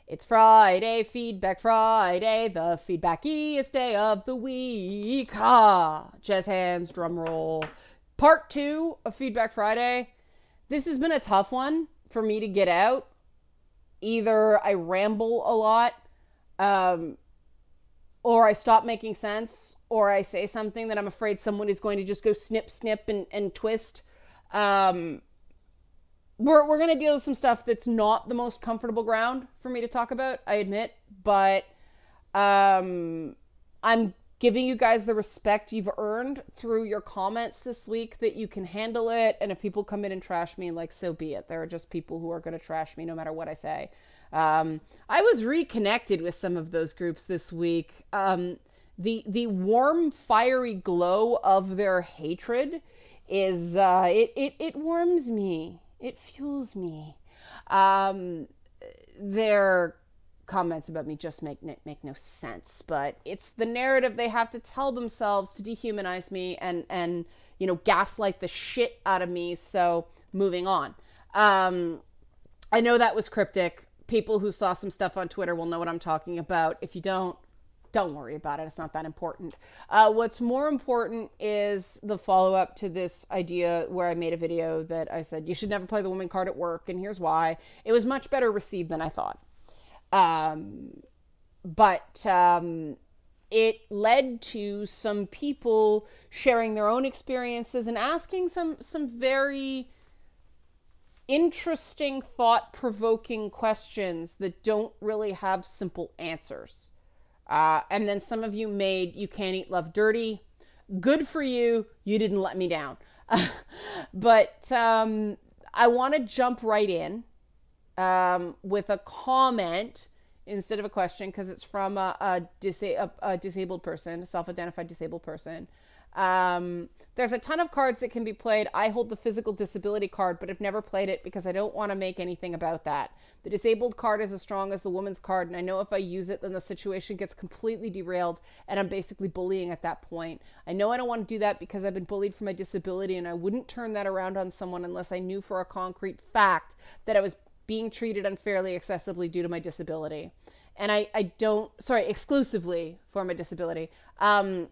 It's Friday, Feedback Friday, the feedbackiest day of the week. Ha! Jazz hands, drum roll. Part 2 of Feedback Friday. This has been a tough one for me to get out. Either I ramble a lot, or I stop making sense, or I say something that I'm afraid someone is going to just go snip, snip, and twist. We're going to deal with some stuff that's not the most comfortable ground for me to talk about, I admit, but I'm giving you guys the respect you've earned through your comments this week that you can handle it. And if people come in and trash me, like, so be it. There are just people who are going to trash me no matter what I say. I was reconnected with some of those groups this week. The warm, fiery glow of their hatred is it warms me. It fuels me. Their comments about me just make no sense, but it's the narrative they have to tell themselves to dehumanize me and gaslight the shit out of me. So moving on. I know that was cryptic. People who saw some stuff on Twitter will know what I'm talking about. If you don't worry about it. It's not that important. What's more important is the follow-up to this idea where I made a video that I said, you should never play the woman card at work, and here's why. It was much better received than I thought. But it led to some people sharing their own experiences and asking some very interesting, thought-provoking questions that don't really have simple answers. And then some of you made You Can't Eat Love Dirty. Good for you. You didn't let me down. But I want to jump right in with a comment instead of a question, because it's from a disabled person, a self-identified disabled person. There's a ton of cards that can be played. I hold the physical disability card, but I've never played it because I don't want to make anything about that. The disabled card is as strong as the woman's card, and I know if I use it, then the situation gets completely derailed, and I'm basically bullying at that point. I know I don't want to do that because I've been bullied for my disability, and I wouldn't turn that around on someone unless I knew for a concrete fact that I was being treated unfairly, excessively due to my disability. And exclusively for my disability. And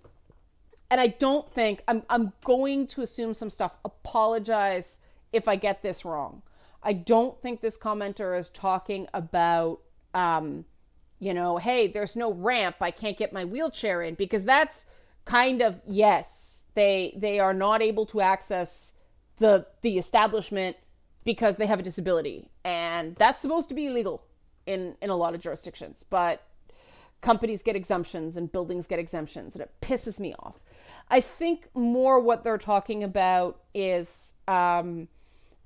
I don't think, I'm going to assume some stuff. Apologize if I get this wrong. I don't think this commenter is talking about, hey, there's no ramp, I can't get my wheelchair in, because that's kind of, yes, they are not able to access the establishment because they have a disability. And that's supposed to be illegal in a lot of jurisdictions. But companies get exemptions and buildings get exemptions, and it pisses me off. I think more what they're talking about is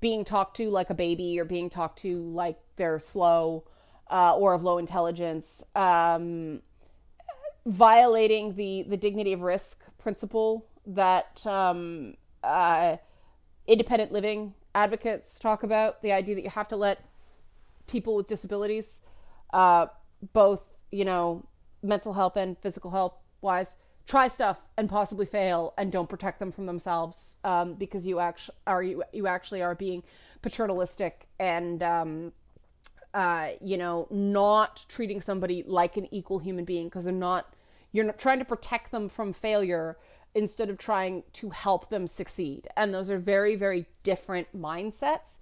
being talked to like a baby, or being talked to like they're slow or of low intelligence, violating the dignity of risk principle that independent living advocates talk about, the idea that you have to let people with disabilities, both mental health and physical health wise, try stuff and possibly fail, and don't protect them from themselves, because you actually are being paternalistic and not treating somebody like an equal human being, because you're not trying to protect them from failure instead of trying to help them succeed. And those are very, very different mindsets.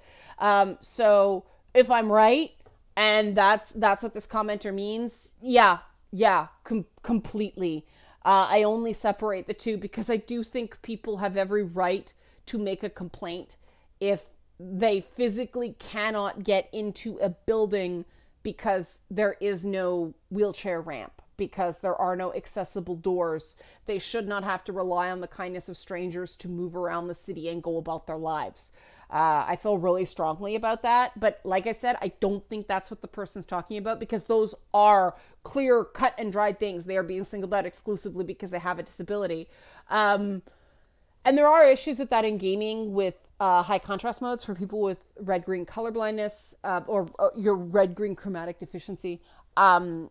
So if I'm right, and that's what this commenter means, completely. I only separate the two because I do think people have every right to make a complaint if they physically cannot get into a building because there is no wheelchair ramp, because there are no accessible doors. They should not have to rely on the kindness of strangers to move around the city and go about their lives. I feel really strongly about that. But like I said, I don't think that's what the person's talking about, because those are clear, cut and dried things. They are being singled out exclusively because they have a disability. And there are issues with that in gaming with high contrast modes for people with red-green color blindness, or your red-green chromatic deficiency. The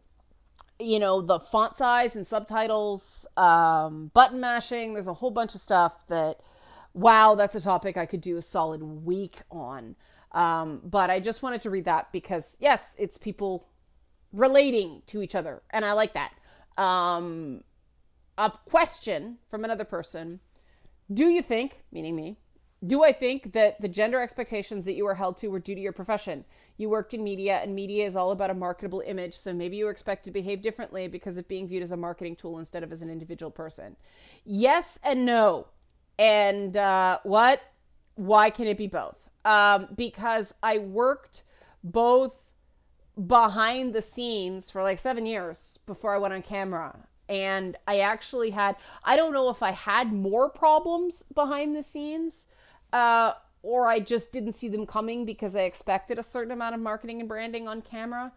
font size and subtitles, button mashing. There's a whole bunch of stuff that, wow, that's a topic I could do a solid week on. But I just wanted to read that because, yes, it's people relating to each other. And I like that. A question from another person. Do you think, meaning me, do I think that the gender expectations that you were held to were due to your profession? You worked in media, and media is all about a marketable image, so maybe you were expected to behave differently because of being viewed as a marketing tool instead of as an individual person. Yes and no. And what? Why can it be both? Because I worked both behind the scenes for like 7 years before I went on camera. And I actually had, I don't know if I had more problems behind the scenes, or I just didn't see them coming because I expected a certain amount of marketing and branding on camera.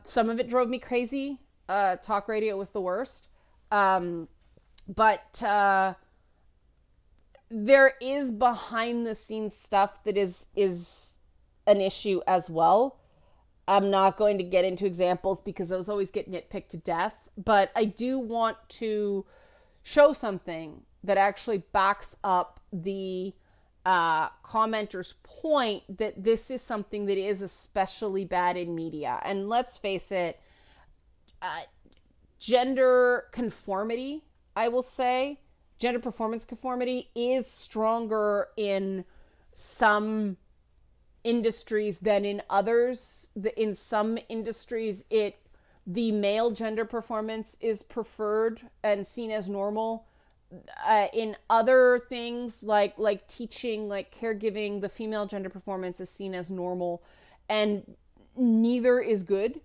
Some of it drove me crazy. Talk radio was the worst. But there is behind the scenes stuff that is an issue as well. I'm not going to get into examples because those always get nitpicked to death, but I do want to show something that actually backs up the commenter's point that this is something that is especially bad in media. And let's face it, gender conformity, I will say, gender performance conformity is stronger in some industries than in others. In some industries, the male gender performance is preferred and seen as normal. In other things like teaching, like caregiving, the female gender performance is seen as normal, and neither is good.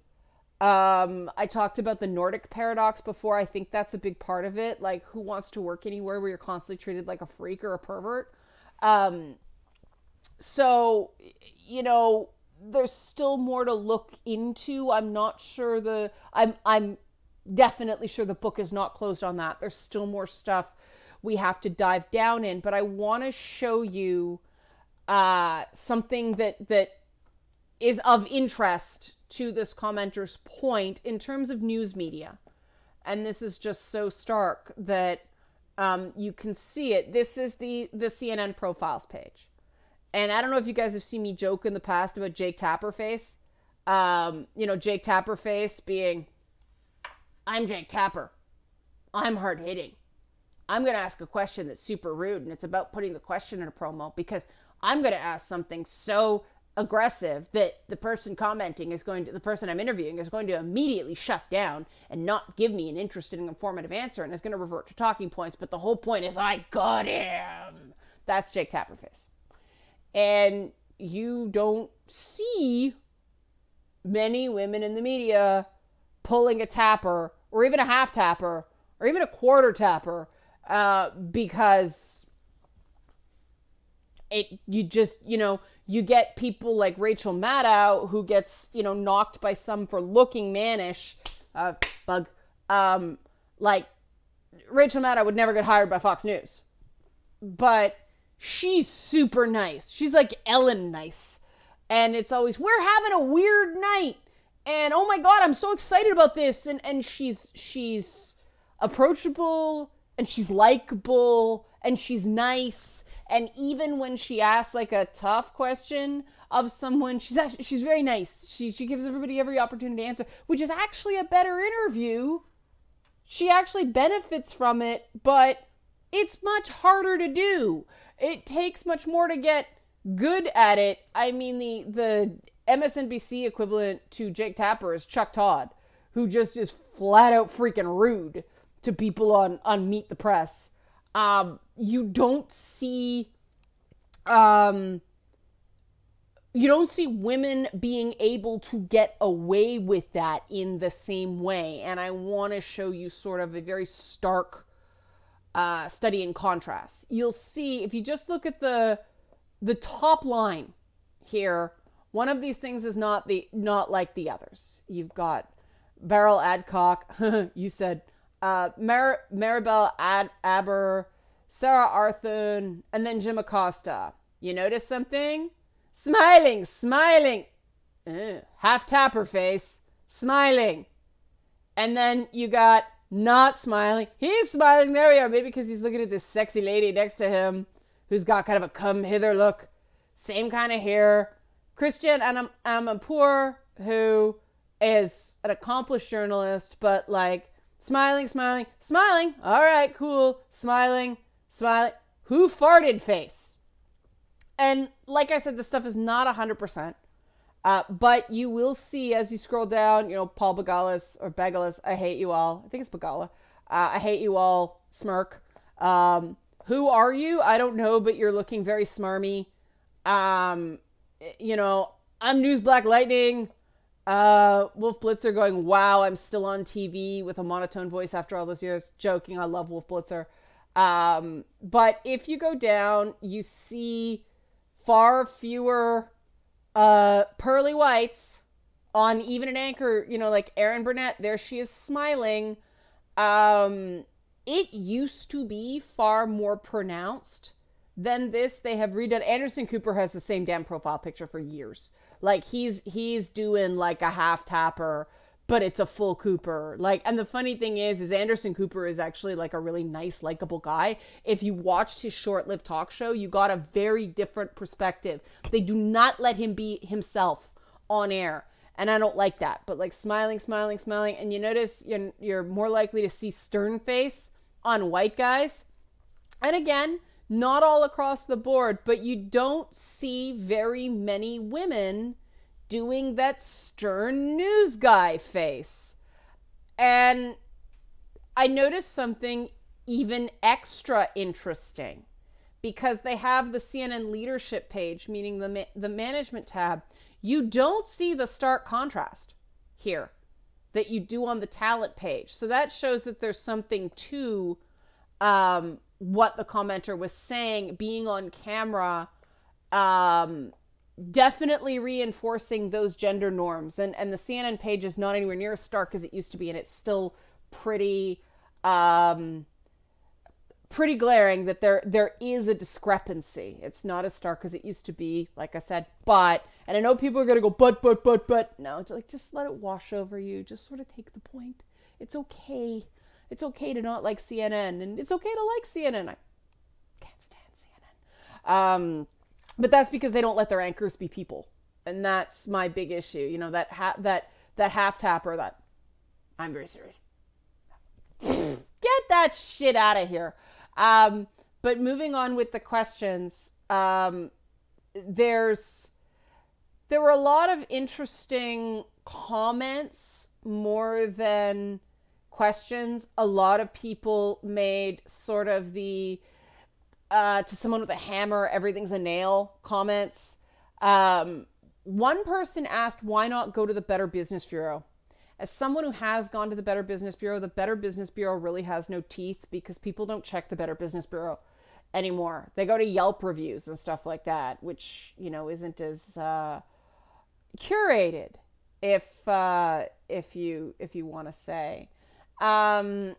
I talked about the Nordic paradox before. I think that's a big part of it. Like, who wants to work anywhere where you're constantly treated like a freak or a pervert? So, you know, there's still more to look into. I'm not sure I'm definitely sure the book is not closed on that. There's still more stuff we have to dive down in, but I want to show you something that is of interest to this commenter's point in terms of news media. And this is just so stark that you can see it. This is the CNN profiles page. And I don't know if you guys have seen me joke in the past about Jake Tapperface. You know, Jake Tapperface being, I'm Jake Tapper. I'm hard-hitting. I'm going to ask a question that's super rude, and it's about putting the question in a promo because I'm going to ask something so aggressive that the person commenting the person I'm interviewing is going to immediately shut down and not give me an interesting and informative answer, and is going to revert to talking points. But the whole point is, I got him. That's Jake Tapperface. And you don't see many women in the media pulling a tapper or even a half tapper or even a quarter tapper because you get people like Rachel Maddow who gets, knocked by some for looking mannish, like Rachel Maddow would never get hired by Fox News, but she's super nice. She's like Ellen nice. And it's always, we're having a weird night. And oh my God, I'm so excited about this. And she's approachable and she's likable and she's nice. And even when she asks like a tough question of someone, she's very nice. She gives everybody every opportunity to answer, which is actually a better interview. She actually benefits from it, but it's much harder to do. It takes much more to get good at it. I mean, the MSNBC equivalent to Jake Tapper is Chuck Todd, who just is flat out freaking rude to people on Meet the Press. You don't see women being able to get away with that in the same way. And I want to show you sort of a very stark study in contrast. You'll see, if you just look at the top line here, one of these things is not like the others. You've got Beryl Adcock, you said, Maribel Aber, Sarah Arthun, and then Jim Acosta. You notice something? Smiling. Half tapper face, smiling. And then you got not smiling. He's smiling. There we are. Maybe because he's looking at this sexy lady next to him who's got kind of a come hither look. Same kind of hair. Christian Amanpour, who is an accomplished journalist, but like smiling. All right, cool. Smiling. Who farted face? And like I said, this stuff is not 100%. But you will see as you scroll down, Paul Bagalas or Begalis, I hate you all. I think it's Bagala. I hate you all, smirk. Who are you? I don't know, but you're looking very smarmy. I'm News Black Lightning. Wolf Blitzer going, wow, I'm still on TV with a monotone voice after all those years. Joking, I love Wolf Blitzer. But if you go down, you see far fewer pearly whites on even an anchor, like Erin Burnett. There she is smiling. It used to be far more pronounced than this. They have redone. Anderson Cooper has the same damn profile picture for years. Like he's doing like a half tapper, but it's a full Cooper. Like, and the funny thing is Anderson Cooper is actually like a really nice, likable guy. If you watched his short-lived talk show, you got a very different perspective. They do not let him be himself on air. And I don't like that. But like smiling. And you notice you're more likely to see stern face on white guys. And again, not all across the board, but you don't see very many women doing that stern news guy face. And I noticed something even extra interesting because they have the CNN leadership page, meaning the management tab. You don't see the stark contrast here that you do on the talent page. So that shows that there's something to what the commenter was saying, being on camera, definitely reinforcing those gender norms. And the CNN page is not anywhere near as stark as it used to be, and it's still pretty glaring that there is a discrepancy. It's not as stark as it used to be, like I said. But, and I know people are going to go, but. No, just let it wash over you. Just sort of take the point. It's okay. It's okay to not like CNN, and it's okay to like CNN. I can't stand CNN. But that's because they don't let their anchors be people. And that's my big issue. That half tapper, that I'm very serious. Get that shit out of here. But moving on with the questions, there were a lot of interesting comments more than questions. A lot of people made sort of the to someone with a hammer, everything's a nail comments. One person asked, why not go to the Better Business Bureau? As someone who has gone to the Better Business Bureau, the Better Business Bureau really has no teeth because people don't check the Better Business Bureau anymore. They go to Yelp reviews and stuff like that, which, isn't as curated, if you want to say. And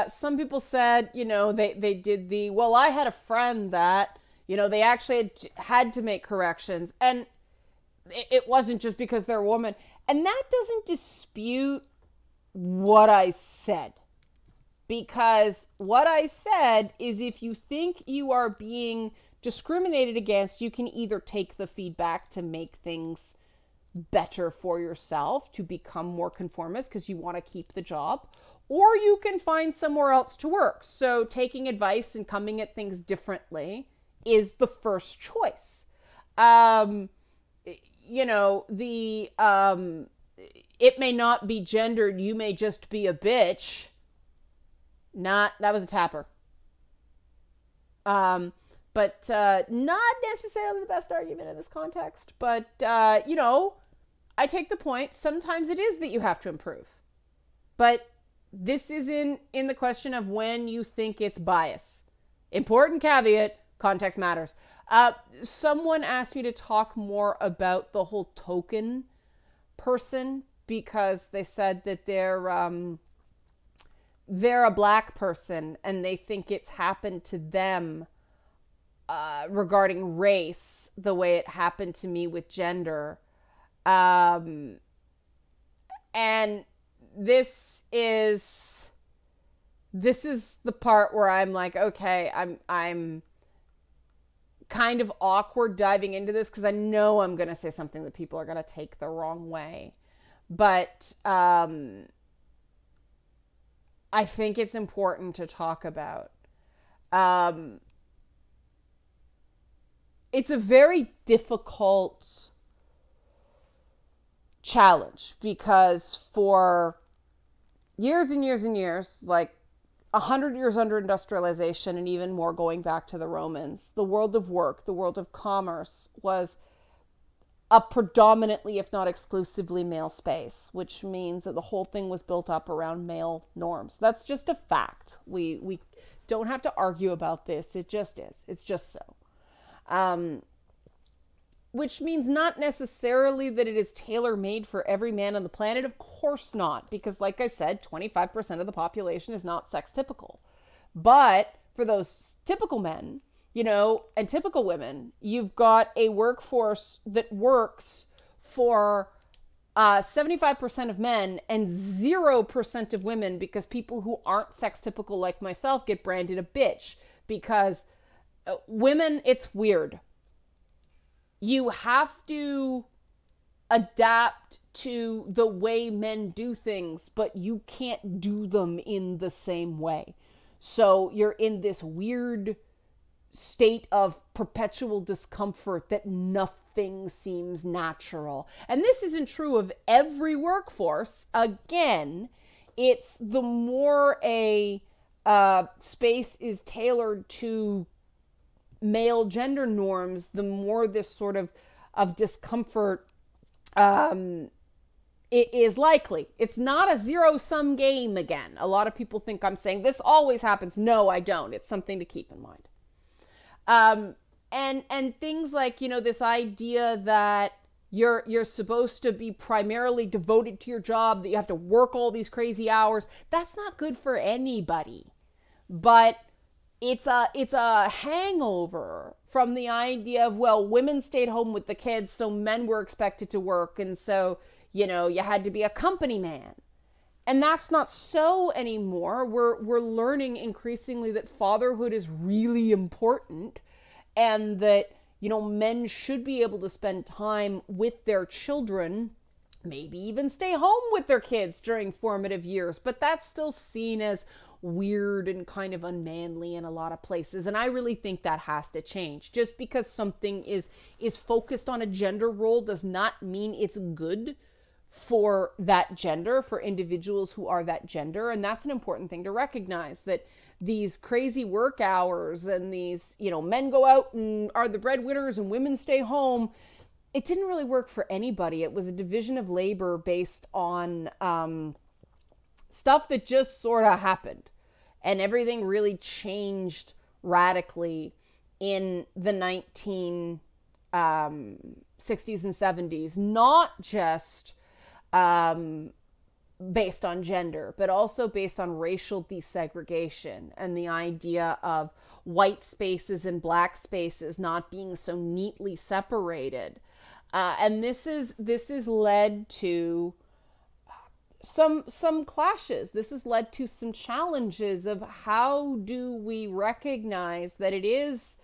some people said, they did I had a friend that, they actually had to make corrections. And it wasn't just because they're a woman. And that doesn't dispute what I said. Because what I said is if you think you are being discriminated against, you can either take the feedback to make things better for yourself, to become more conformist because you want to keep the job, or you can find somewhere else to work. So taking advice and coming at things differently is the first choice. It may not be gendered. You may just be a bitch. That was a tapper. But not necessarily the best argument in this context. But, I take the point. Sometimes it is that you have to improve. But this is in the question of when you think it's bias. Important caveat, context matters. Someone asked me to talk more about the whole token person because they said that they're a black person and they think it's happened to them regarding race the way it happened to me with gender. And this is the part where I'm like, okay, I'm kind of awkward diving into this because I know I'm going to say something that people are going to take the wrong way. But I think it's important to talk about. It's a very difficult challenge because for years and years and years, like 100 years under industrialization and even more going back to the Romans, the world of work, the world of commerce was a predominantly, if not exclusively, male space, which means that the whole thing was built up around male norms. That's just a fact. We don't have to argue about this. It just is. It's just so. Which means not necessarily that it is tailor-made for every man on the planet. Of course not, because like I said, 25% of the population is not sex typical. But for those typical men, you know, and typical women, you've got a workforce that works for 75% of men and 0% of women, because people who aren't sex typical like myself get branded a bitch. Because women, it's weird. You have to adapt to the way men do things, but you can't do them in the same way. So you're in this weird state of perpetual discomfort that nothing seems natural. And this isn't true of every workforce. Again, it's the more a space is tailored to male gender norms, the more this sort of discomfort it is likely. It's not a zero-sum game again. A lot of people think I'm saying this always happens. No, I don't. It's something to keep in mind. And things like, you know, this idea that you're supposed to be primarily devoted to your job, that you have to work all these crazy hours. That's not good for anybody. But it's a hangover from the idea of, well, women stayed home with the kids, so men were expected to work. And so, you know, you had to be a company man. And that's not so anymore. We're learning increasingly that fatherhood is really important, and that, you know, men should be able to spend time with their children, maybe even stay home with their kids during formative years. But that's still seen as weird and kind of unmanly in a lot of places. And I really think that has to change. Just because something is focused on a gender role does not mean it's good for that gender, for individuals who are that gender. And that's an important thing to recognize, that these crazy work hours and these, you know, men go out and are the breadwinners and women stay home, it didn't really work for anybody. It was a division of labor based on stuff that just sort of happened. And everything really changed radically in the 1960s and 70s, not just based on gender, but also based on racial desegregation and the idea of white spaces and black spaces not being so neatly separated. And this is led to some clashes. This has led to some challenges of how do we recognize that it is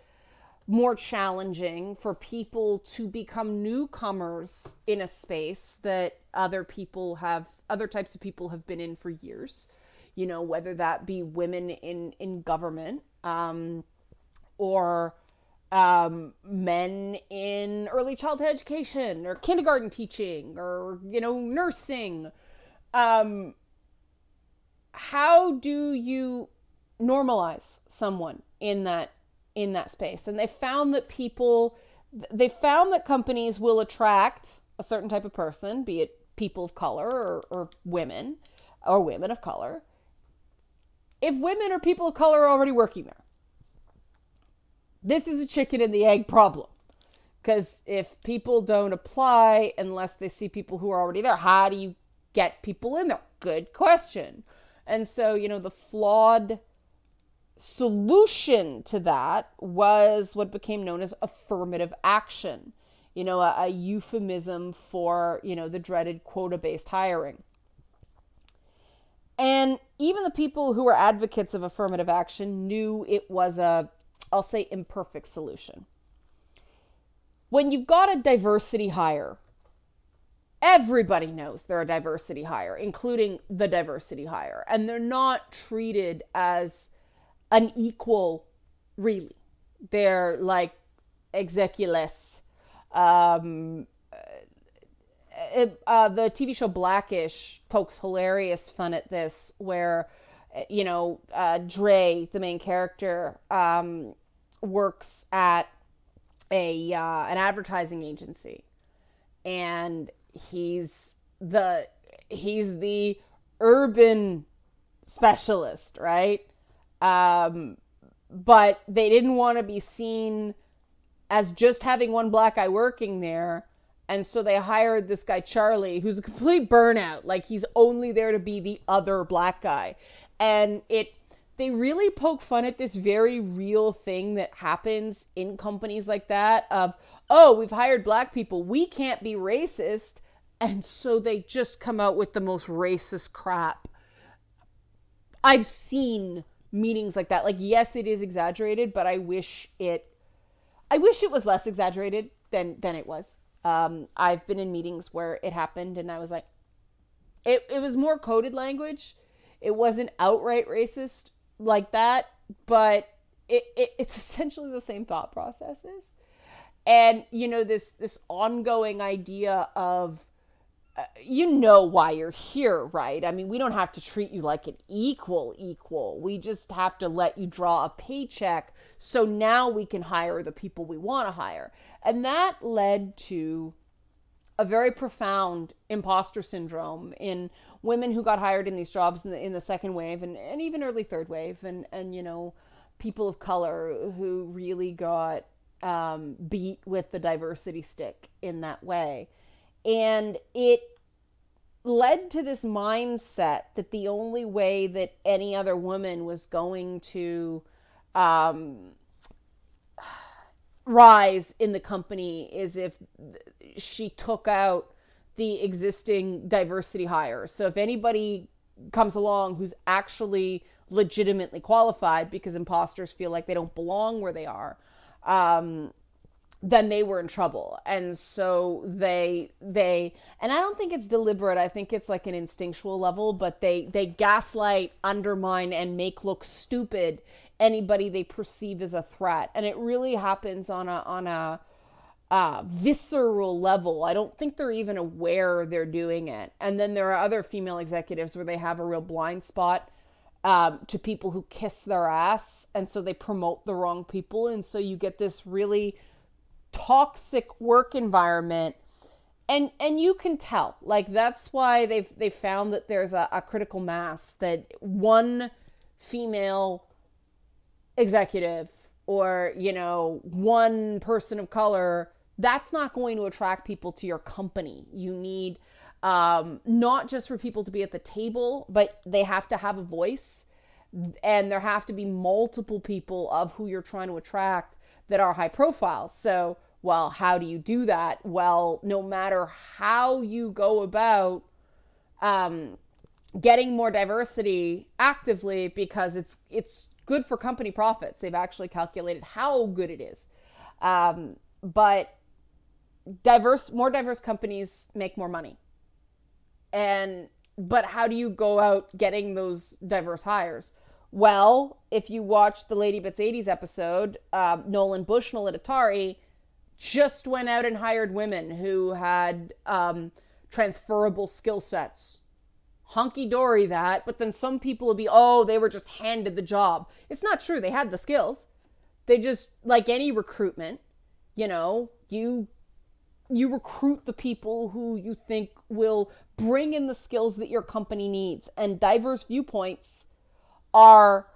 more challenging for people to become newcomers in a space that other types of people have been in for years, you know, whether that be women in government, or men in early childhood education or kindergarten teaching, or, you know, nursing. How do you normalize someone in that space? And they found that companies will attract a certain type of person, be it people of color or women of color, if women or people of color are already working there. This is a chicken and the egg problem. Because if people don't apply unless they see people who are already there, how do you get people in there? Good question. And so, you know, the flawed solution to that was what became known as affirmative action, you know, a euphemism for, you know, the dreaded quota-based hiring. And even the people who were advocates of affirmative action knew it was I'll say, imperfect solution. when you've got a diversity hire, everybody knows they're a diversity hire, including the diversity hire, and they're not treated as an equal, really. They're like execulous. The TV show Blackish pokes hilarious fun at this, where, Dre, the main character, works at an advertising agency, and he's the urban specialist, right? But they didn't want to be seen as just having one black guy working there. And so they hired this guy, Charlie, who's a complete burnout. Like, he's only there to be the other black guy. And they really poke fun at this very real thing that happens in companies like that of, oh, we've hired black people, we can't be racist. And so they just come out with the most racist crap. I've seen meetings like that. Like, yes, it is exaggerated, but I wish it was less exaggerated than it was. I've been in meetings where it happened and I was like, it was more coded language. It wasn't outright racist like that, but it's essentially the same thought processes. And, this ongoing idea of, why you're here, right? I mean, we don't have to treat you like an equal. We just have to let you draw a paycheck. So now we can hire the people we want to hire. And that led to a very profound imposter syndrome in women who got hired in these jobs in the second wave and even early third wave, and people of color who really got beat with the diversity stick in that way. And it led to this mindset that the only way that any other woman was going to rise in the company is if she took out the existing diversity hires. So if anybody comes along who's actually legitimately qualified, because imposters feel like they don't belong where they are, then they were in trouble. And so they and I don't think it's deliberate. I think it's like an instinctual level, but they gaslight, undermine, and make look stupid anybody they perceive as a threat. And it really happens on a visceral level. I don't think they're even aware they're doing it. And then there are other female executives where they have a real blind spot to people who kiss their ass, and so they promote the wrong people, and so you get this really toxic work environment. And you can tell, like, that's why they've found that there's a critical mass, that one female executive or one person of color, that's not going to attract people to your company. You need not just for people to be at the table, but they have to have a voice, and there have to be multiple people of who you're trying to attract that are high profile. So, well, how do you do that? Well, no matter how you go about getting more diversity actively, because it's good for company profits. They've actually calculated how good it is. But more diverse companies make more money. But how do you go out getting those diverse hires? Well, if you watch the Lady Bits 80s episode, Nolan Bushnell at Atari just went out and hired women who had transferable skill sets. Hunky-dory that, but then some people will be, they were just handed the job. It's not true. They had the skills. They just, like any recruitment, you recruit the people who you think will bring in the skills that your company needs. And diverse viewpoints are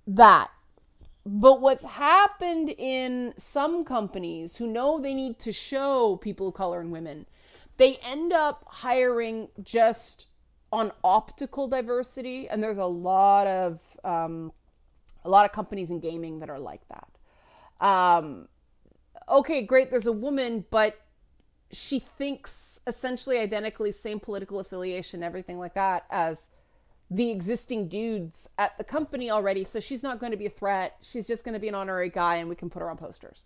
that. But what's happened in some companies who know they need to show people of color and women, they end up hiring just on optical diversity. And there's a lot of companies in gaming that are like that. Okay, great. There's a woman, but she thinks essentially identically, same political affiliation, everything like that, as the existing dudes at the company already. So she's not going to be a threat. She's just going to be an honorary guy, and we can put her on posters.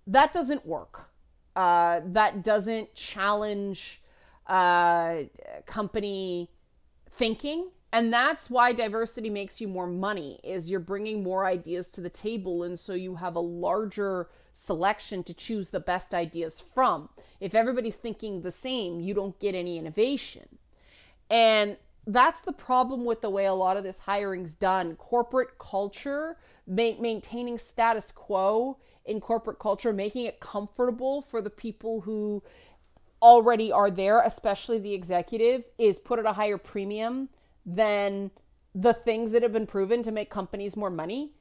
That doesn't work. That doesn't challenge company thinking. And that's why diversity makes you more money, is you're bringing more ideas to the table. And so you have a larger selection to choose the best ideas from. If everybody's thinking the same, you don't get any innovation. And that's the problem with the way a lot of this hiring's done. Corporate culture, maintaining status quo in corporate culture, making it comfortable for the people who already are there, especially the executive, is put at a higher premium than the things that have been proven to make companies more money,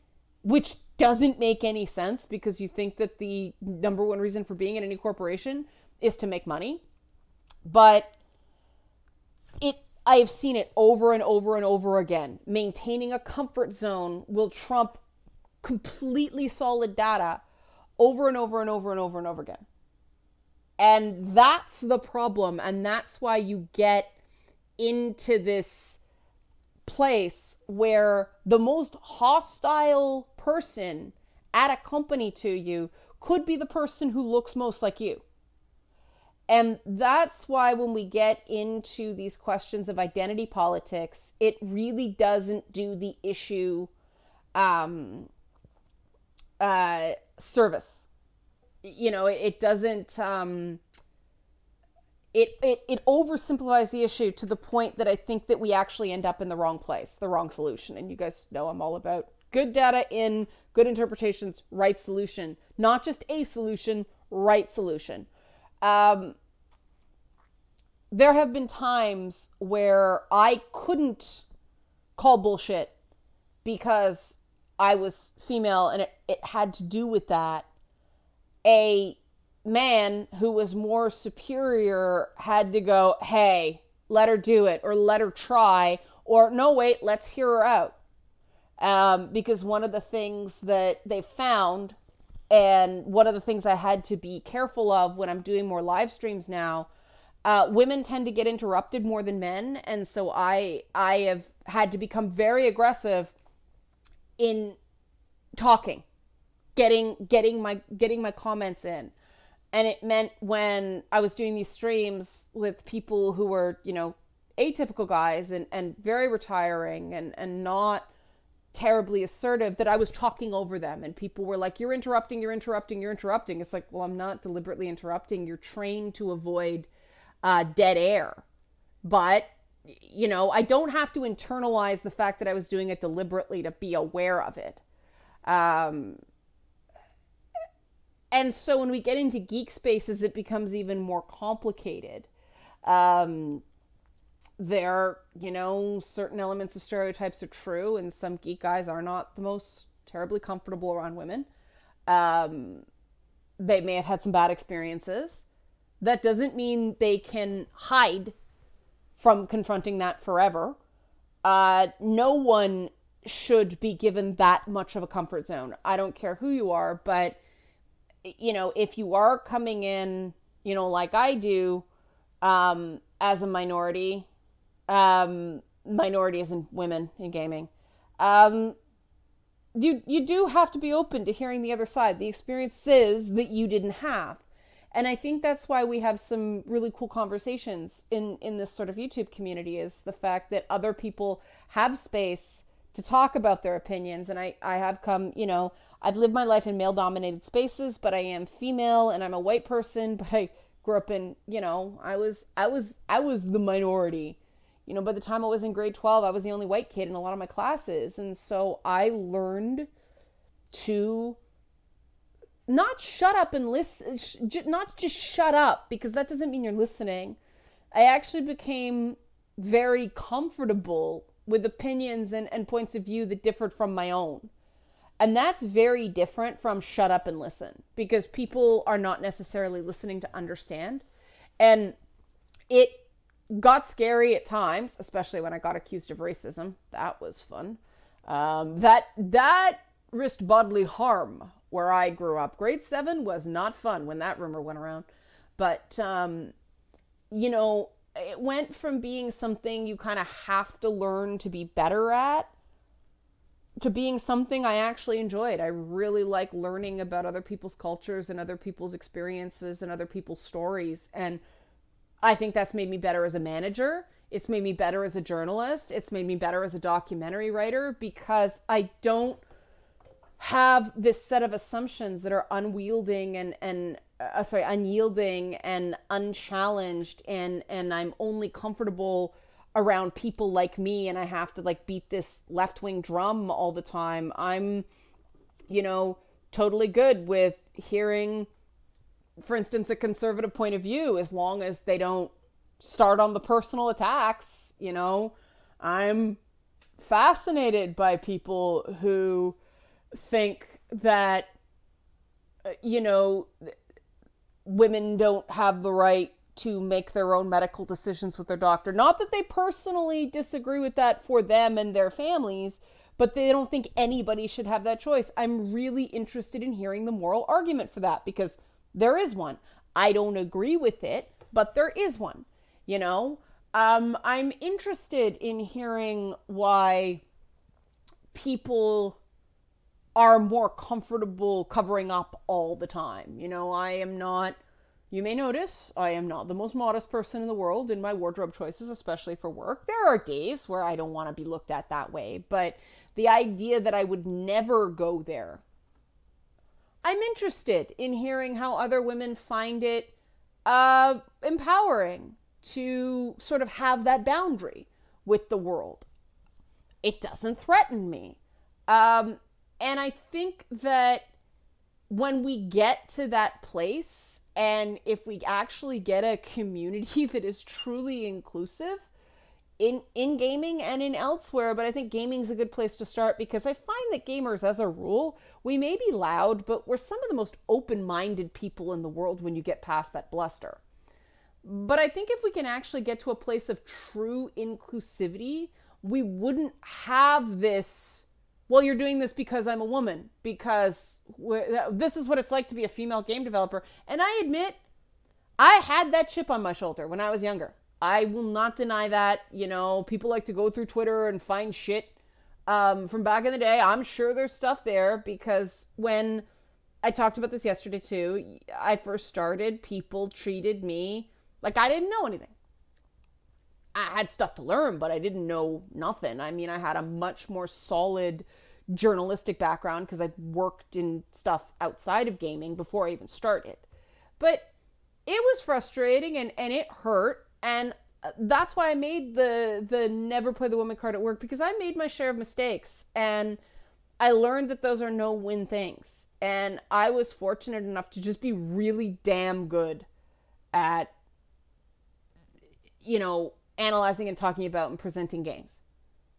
which doesn't make any sense, because you think that the number one reason for being in any corporation is to make money. But I have seen it over and over and over again. Maintaining a comfort zone will trump completely solid data over and over and over and over and over again. And that's the problem. And that's why you get into this place where the most hostile person at a company to you could be the person who looks most like you. And that's why when we get into these questions of identity politics, it really doesn't do the issue service. You know, it doesn't, it oversimplifies the issue to the point that I think that we actually end up in the wrong place, the wrong solution. And you guys know I'm all about good data in, good interpretations, right solution. Not just a solution, right solution. There have been times where I couldn't call bullshit because I was female, and it had to do with that. A man who was more superior had to go, hey, let her do it, or let her try, or no, wait, let's hear her out. Because one of the things that they found, and one of the things I had to be careful of when I'm doing more live streams now, women tend to get interrupted more than men. And so I have had to become very aggressive in talking, getting my comments in. And it meant when I was doing these streams with people who were, you know, atypical guys and very retiring and not terribly assertive, that I was talking over them, and people were like, you're interrupting. It's like, well, I'm not deliberately interrupting. You're trained to avoid dead air. But, you know, I don't have to internalize the fact that I was doing it deliberately to be aware of it. And so when we get into geek spaces, it becomes even more complicated. There, you know, certain elements of stereotypes are true, and some geek guys are not the most terribly comfortable around women. They may have had some bad experiences. That doesn't mean they can hide from confronting that forever. No one should be given that much of a comfort zone. I don't care who you are, but, you know, if you are coming in, you know, like I do, as a minority, minorities and women in gaming, you do have to be open to hearing the other side, the experiences that you didn't have. And I think that's why we have some really cool conversations in this sort of YouTube community, is the fact that other people have space to talk about their opinions. And I have come, you know, I've lived my life in male-dominated spaces, but I am female and I'm a white person, but I grew up in, you know, I was the minority. You know, by the time I was in grade 12, I was the only white kid in a lot of my classes. And so I learned to not shut up and listen, not just shut up, because that doesn't mean you're listening. I actually became very comfortable with opinions and points of view that differed from my own. And that's very different from shut up and listen, because people are not necessarily listening to understand. And it got scary at times, especially when I got accused of racism. That was fun. That risked bodily harm where I grew up. Grade 7 was not fun when that rumor went around. But, you know, it went from being something you kind of have to learn to be better at to being something I actually enjoyed. I really like learning about other people's cultures and other people's experiences and other people's stories. And I think that's made me better as a manager. It's made me better as a journalist. It's made me better as a documentary writer because I don't have this set of assumptions that are unyielding and unchallenged, and I'm only comfortable around people like me, and I have to like beat this left-wing drum all the time. I'm, totally good with hearing, for instance, a conservative point of view, as long as they don't start on the personal attacks. I'm fascinated by people who think that, women don't have the right to make their own medical decisions with their doctor. Not that they personally disagree with that for them and their families, but they don't think anybody should have that choice. I'm really interested in hearing the moral argument for that, because there is one. I don't agree with it, but there is one. I'm interested in hearing why people are more comfortable covering up all the time. You may notice, I am not the most modest person in the world in my wardrobe choices, especially for work. There are days where I don't want to be looked at that way, but the idea that I would never go there. I'm interested in hearing how other women find it empowering to sort of have that boundary with the world. It doesn't threaten me. And I think that when we get to that place, and if we actually get a community that is truly inclusive in gaming and in elsewhere, but I think gaming is a good place to start, because I find that gamers, as a rule, we may be loud, but we're some of the most open-minded people in the world when you get past that bluster. But I think if we can actually get to a place of true inclusivity, we wouldn't have this, well, you're doing this because I'm a woman, because this is what it's like to be a female game developer. And I admit, I had that chip on my shoulder when I was younger. I will not deny that. People like to go through Twitter and find shit from back in the day. I'm sure there's stuff there, because when I talked about this yesterday too, I first started, people treated me like I didn't know anything. I had stuff to learn, but I didn't know nothing. I mean, I had a much more solid journalistic background because I worked in stuff outside of gaming before I even started. But it was frustrating and it hurt. And that's why I made the never play the woman card at work, because I made my share of mistakes. And I learned that those are no-win things. And I was fortunate enough to just be really damn good at, analyzing and talking about and presenting games.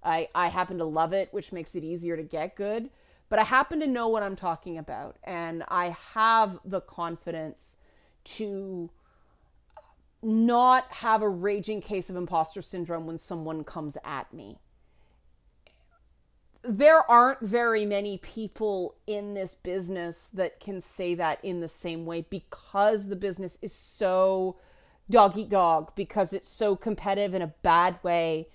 I happen to love it, which makes it easier to get good, but I happen to know what I'm talking about, and I have the confidence to not have a raging case of imposter syndrome when someone comes at me. There aren't very many people in this business that can say that in the same way, because the business is so dog eat dog, because it's so competitive in a bad way.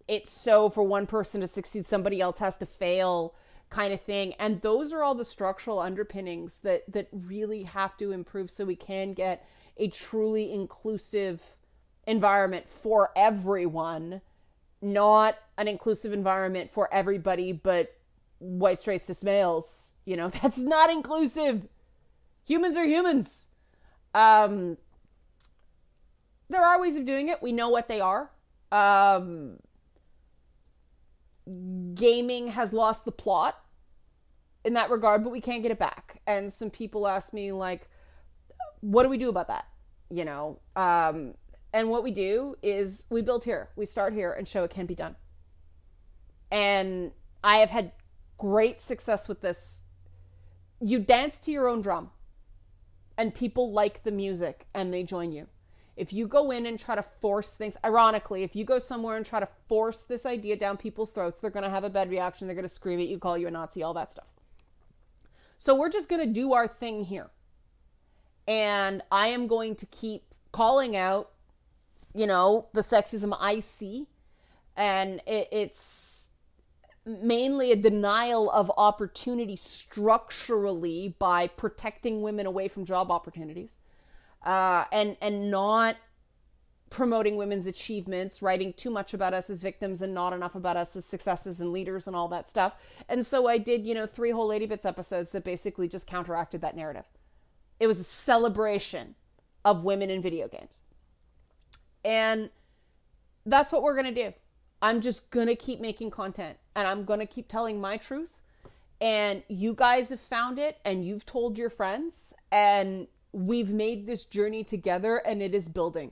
It's so, for one person to succeed, somebody else has to fail kind of thing. And those are all the structural underpinnings that really have to improve so we can get a truly inclusive environment for everyone, not an inclusive environment for everybody but white, straight, cis males. That's not inclusive. Humans are humans. There are ways of doing it. We know what they are. Gaming has lost the plot in that regard, but we can't get it back. And some people ask me, like, what do we do about that? And what we do is we build here, we start here and show it can be done. And I have had great success with this. You dance to your own drum, and people like the music and they join you. If you go in and try to force things, ironically, if you go somewhere and try to force this idea down people's throats, they're going to have a bad reaction. They're going to scream at you, call you a Nazi, all that stuff. So we're just going to do our thing here. And I am going to keep calling out, the sexism I see. And it's mainly a denial of opportunity structurally by protecting women away from job opportunities, and not promoting women's achievements, writing too much about us as victims and not enough about us as successes and leaders and all that stuff. And so I did, 3 whole Lady Bits episodes that basically just counteracted that narrative. It was a celebration of women in video games. And that's what we're going to do. I'm just going to keep making content, and I'm going to keep telling my truth. And you guys have found it, and you've told your friends, and we've made this journey together, and it is building.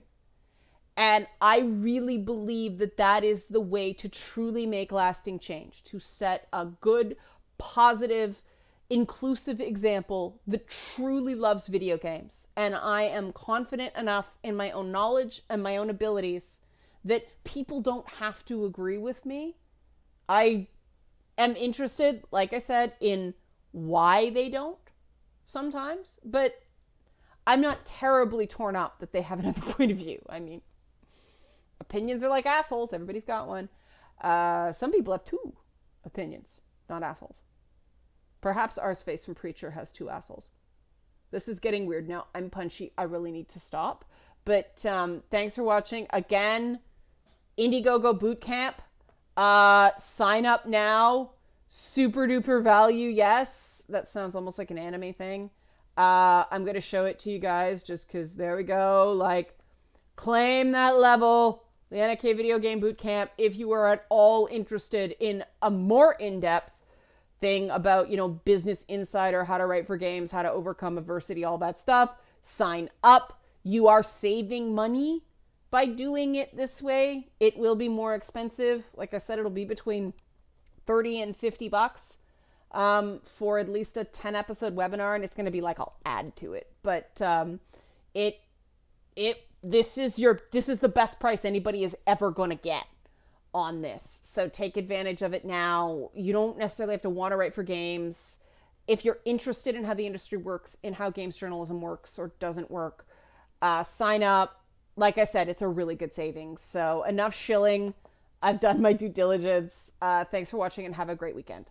And I really believe that that is the way to truly make lasting change, to set a good, positive, inclusive example that truly loves video games. And I am confident enough in my own knowledge and my own abilities that people don't have to agree with me. I am interested, like I said, in why they don't sometimes, but I'm not terribly torn up that they have another point of view. I mean, opinions are like assholes. Everybody's got one. Some people have 2 opinions, not assholes. Perhaps Arseface from Preacher has 2 assholes. This is getting weird now. I'm punchy. I really need to stop. But thanks for watching. Again, Indiegogo Bootcamp. Sign up now. Super duper value. Yes. That sounds almost like an anime thing. I'm going to show it to you guys just because there we go. Like, claim that level. The NK Video Game Bootcamp, if you are at all interested in a more in-depth thing about, Business Insider, how to write for games, how to overcome adversity, all that stuff, sign up. You are saving money by doing it this way. It will be more expensive. Like I said, it'll be between $30 and $50 for at least a 10-episode webinar, and it's going to be like I'll add to it. But this is the best price anybody is ever going to get on this. So take advantage of it now. You don't necessarily have to want to write for games. If you're interested in how the industry works, in how games journalism works or doesn't work, sign up. Like I said, it's a really good savings. So enough shilling. I've done my due diligence. Thanks for watching and have a great weekend.